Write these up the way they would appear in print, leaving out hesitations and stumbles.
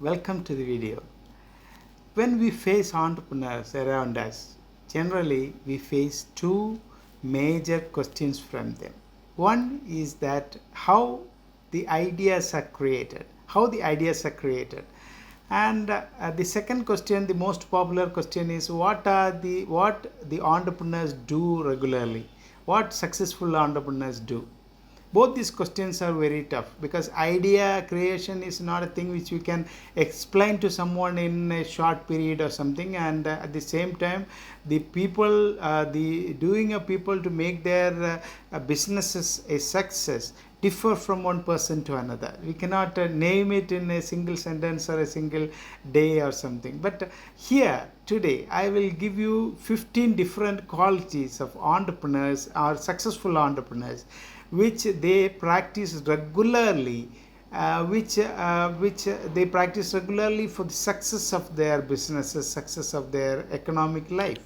Welcome to the video. When we face entrepreneurs around us, generally we face two major questions from them. One is that how the ideas are created, and the second question, the most popular question, is what the entrepreneurs do regularly, what successful entrepreneurs do. Both these questions are very tough because idea creation is not a thing which we can explain to someone in a short period or something, and at the same time the people the doing of people to make their businesses a success differ from one person to another. We cannot name it in a single sentence or a single day or something. But here today I will give you 15 different qualities of entrepreneurs or successful entrepreneurs which they practice regularly, which they practice regularly for the success of their businesses, success of their economic life.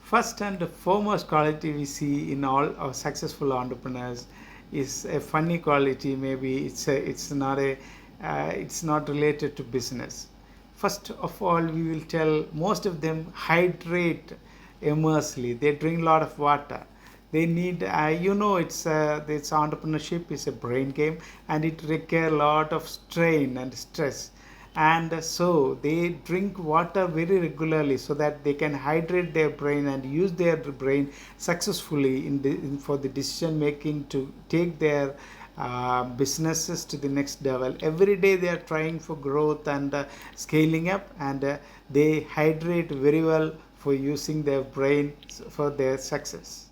First and foremost quality we see in all our successful entrepreneurs is a funny quality. Maybe it's not related to business. First of all, we will tell most of them hydrate immersely. They drink a lot of water. They need this entrepreneurship is a brain game, and it requires a lot of strain and stress, and so they drink water very regularly so that they can hydrate their brain and use their brain successfully for the decision making to take their businesses to the next level. Every day they are trying for growth and scaling up, and they hydrate very well for using their brain for their success.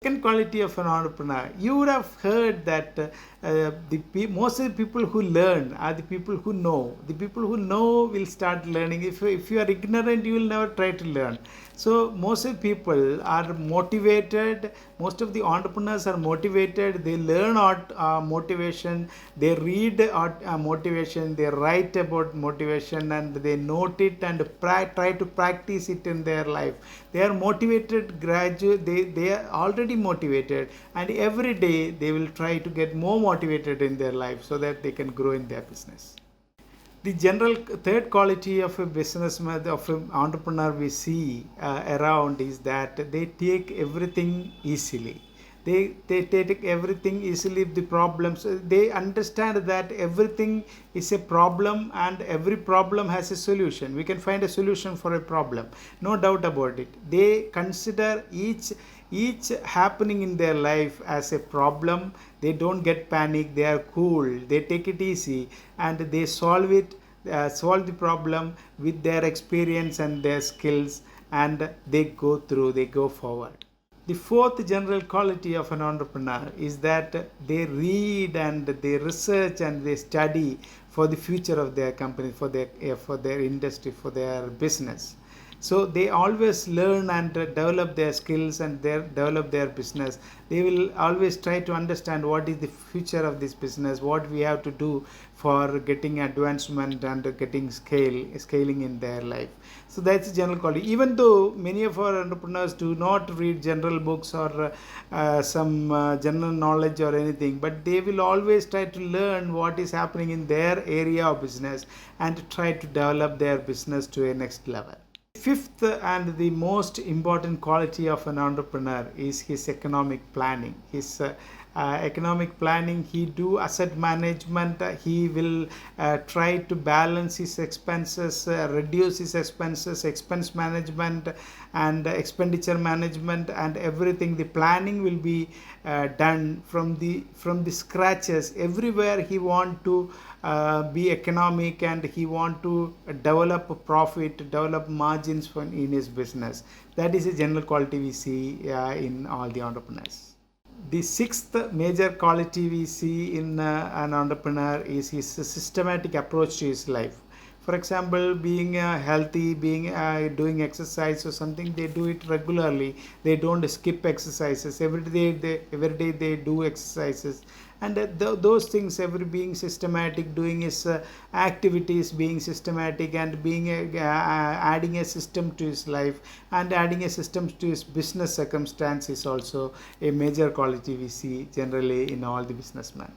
Second quality of an entrepreneur, you would have heard that most of the people who learn are the people who know. The people who know will start learning. If you are ignorant, you will never try to learn. So most of the people are motivated. Most of the entrepreneurs are motivated. They learn motivation. They read motivation. They write about motivation, and they note it and try to practice it in their life. They are motivated graduate. They are already motivated, and every day they will try to get more motivated in their life so that they can grow in their business. The general third quality of a businessman, of an entrepreneur we see around, is that they take everything easily. They take everything easily. The problems, they understand that everything is a problem and every problem has a solution. We can find a solution for a problem, no doubt about it. They consider each happening in their life as a problem. They don't get panic. They are cool. They take it easy, and they solve the problem with their experience and their skills, and they go forward. The fourth general quality of an entrepreneur is that they read and they research and they study for the future of their company, for their industry, for their business. So they always learn and develop their skills and develop their business. They will always try to understand what is the future of this business, what we have to do for getting advancement and getting scaling in their life. So that's a general quality. Even though many of our entrepreneurs do not read general books or some general knowledge or anything, but they will always try to learn what is happening in their area of business and try to develop their business to a next level. Fifth and the most important quality of an entrepreneur is his economic planning. His economic planning, he do asset management. He will try to balance his expenses, reduce his expenses, expense management and expenditure management, and everything. The planning will be done from the scratches. Everywhere he want to be economic, and he want to develop a profit, develop margins in his business. That is a general quality we see in all the entrepreneurs. The sixth major quality we see in an entrepreneur is his systematic approach to his life. For example, being healthy, doing exercise or something, they do it regularly. They don't skip exercises. Every day they do exercises, and those things, being systematic, doing his activities, being systematic, and being adding a system to his life and adding a system to his business circumstance is also a major quality we see generally in all the businessmen.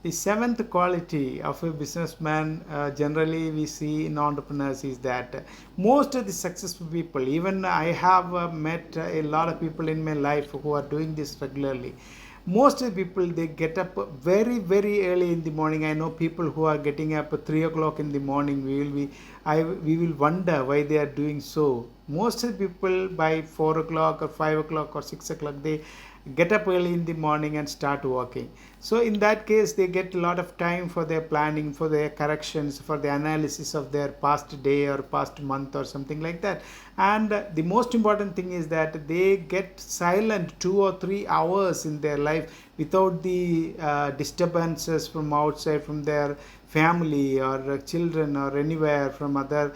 The seventh quality of a businessman, generally we see in entrepreneurs, is that most of the successful people, even I have met a lot of people in my life who are doing this regularly. Most of the people, they get up very early in the morning. I know people who are getting up at 3 o'clock in the morning. We will wonder why they are doing so. Most of the people by 4 o'clock or 5 o'clock or 6 o'clock, they get up early in the morning and start working. So in that case, they get a lot of time for their planning, for their corrections, for the analysis of their past day or past month or something like that. And the most important thing is that they get silent 2 or 3 hours in their life without the disturbances from outside, from their family or children or anywhere, from other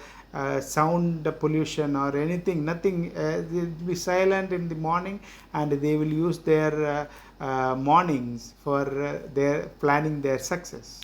sound pollution or anything, nothing. They'll be silent in the morning, and they will use their mornings for their planning their success.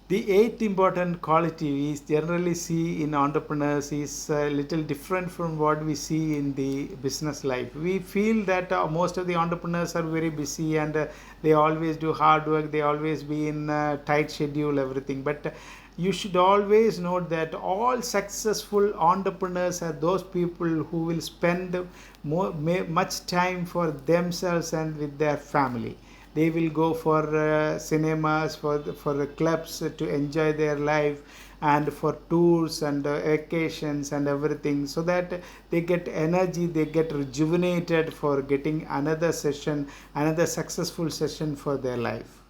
The eighth important quality we generally see in entrepreneurs is a little different from what we see in the business life. We feel that most of the entrepreneurs are very busy, and they always do hard work, they always be in tight schedule, everything. But you should always note that all successful entrepreneurs are those people who will spend much time for themselves and with their family. They will go for cinemas, for the clubs to enjoy their life, and for tours and vacations and everything, so that they get energy, they get rejuvenated for getting another session, another successful session for their life.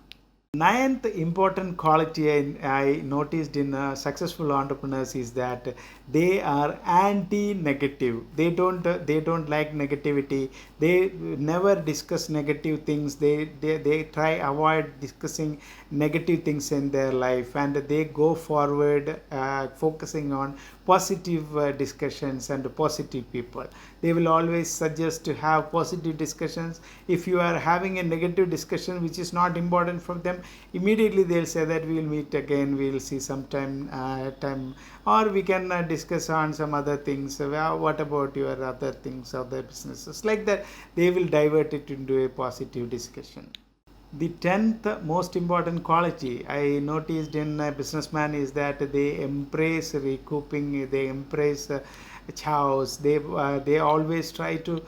Ninth important quality I noticed in successful entrepreneurs is that they are anti-negative. They don't like negativity. They never discuss negative things. They try avoid discussing negative things in their life, and they go forward focusing on positive discussions and positive people. They will always suggest to have positive discussions. If you are having a negative discussion which is not important for them, immediately they'll say that we will meet again, we will see some time, or we can discuss on some other things. What about your other things, other businesses, like that? They will divert it into a positive discussion. The 10th most important quality I noticed in a businessman is that they embrace recouping, they embrace chaos. They always try to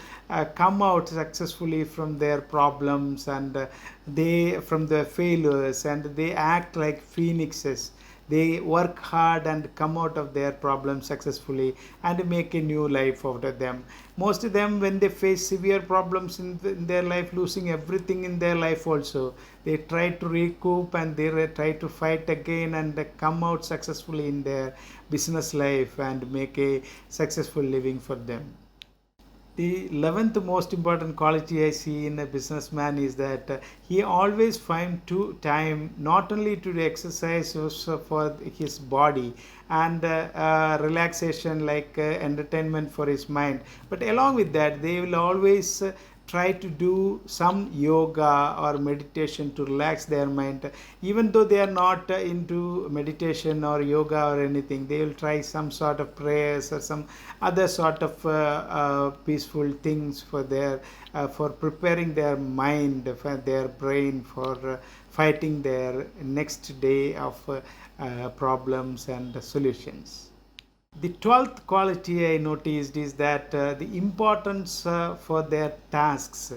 come out successfully from their problems, and they from their failures, and they act like phoenixes. They work hard and come out of their problems successfully and make a new life out of them. Most of them, when they face severe problems in their life, losing everything in their life also, they try to recoup, and they try to fight again and come out successfully in their business life and make a successful living for them. The 11th most important quality I see in a businessman is that he always finds time not only to do exercise also for his body and relaxation, like entertainment for his mind, but along with that they will always try to do some yoga or meditation to relax their mind. Even though they are not into meditation or yoga or anything, they will try some sort of prayers or some other sort of peaceful things for their for preparing their mind, for their brain, for fighting their next day of problems and solutions. The 12th quality I noticed is that the importance for their tasks.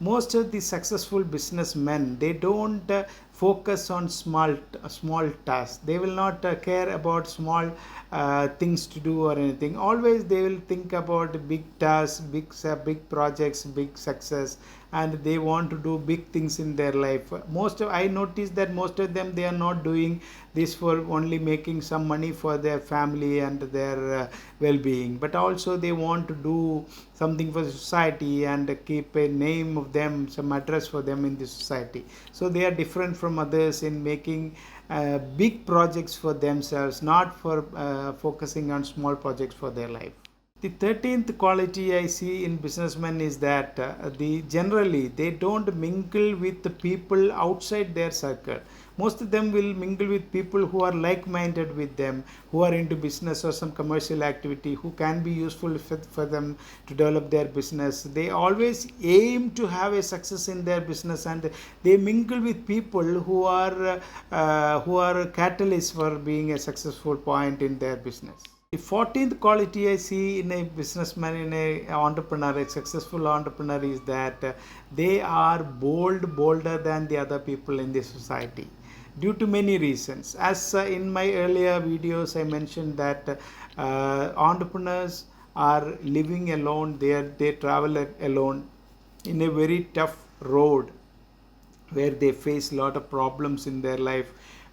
Most of the successful businessmen, they don't focus on small tasks. They will not care about small things to do or anything. Always they will think about big tasks, big projects, big success, and they want to do big things in their life. I noticed that most of them, they are not doing this for only making some money for their family and their well-being, but also they want to do something for society and keep a name of them, some address for them in the society. So they are different from others in making big projects for themselves, not for focusing on small projects for their life. The 13th quality I see in businessmen is that generally they don't mingle with the people outside their circle. Most of them will mingle with people who are like-minded with them, who are into business or some commercial activity, who can be useful for them to develop their business. They always aim to have a success in their business, and they mingle with people who are catalysts for being a successful point in their business. The 14th quality I see in a businessman, in a entrepreneur, a successful entrepreneur, is that they are bolder than the other people in the society, due to many reasons. As in my earlier videos I mentioned that entrepreneurs are living alone, they travel alone in a very tough road, where they face a lot of problems in their life.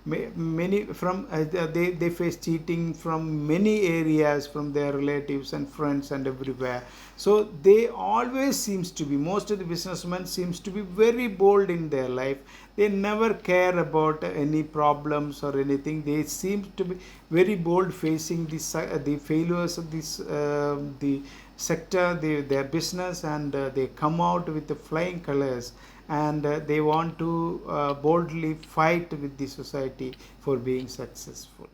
Many from they face cheating from many areas, from their relatives and friends and everywhere. So they always seems to be, most of the businessmen seems to be very bold in their life. They never care about any problems or anything. They seem to be very bold facing the failures of this the sector, their business, and they come out with the flying colors, and they want to boldly fight with the society for being successful.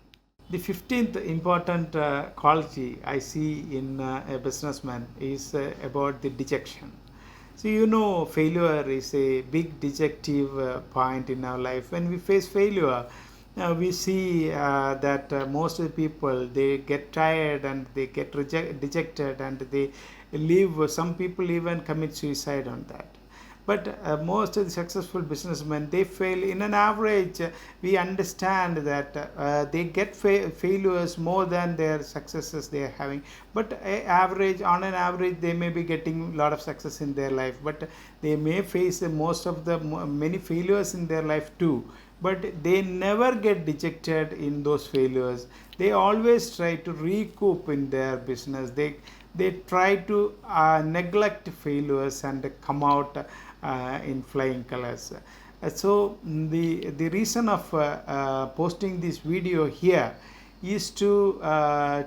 The 15th important quality I see in a businessman is about the dejection. So failure is a big dejective point in our life. When we face failure, we see that most of the people, they get tired and they get dejected, and they leave. Some people even commit suicide on that. But most of the successful businessmen, they fail. In an average, we understand that they get failures more than their successes they are having. But on an average, they may be getting a lot of success in their life, but they may face many failures in their life too. But they never get dejected in those failures. They always try to recoup in their business. They try to neglect failures and come out in flying colors. So the reason of posting this video here is to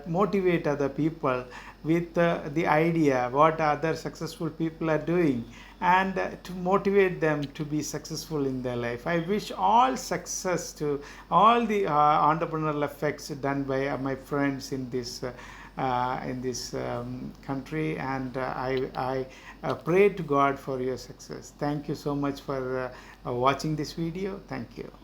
motivate other people with the idea what other successful people are doing, and to motivate them to be successful in their life. I wish all success to all the entrepreneurial effects done by my friends in this country, and I pray to God for your success. Thank you so much for watching this video. Thank you.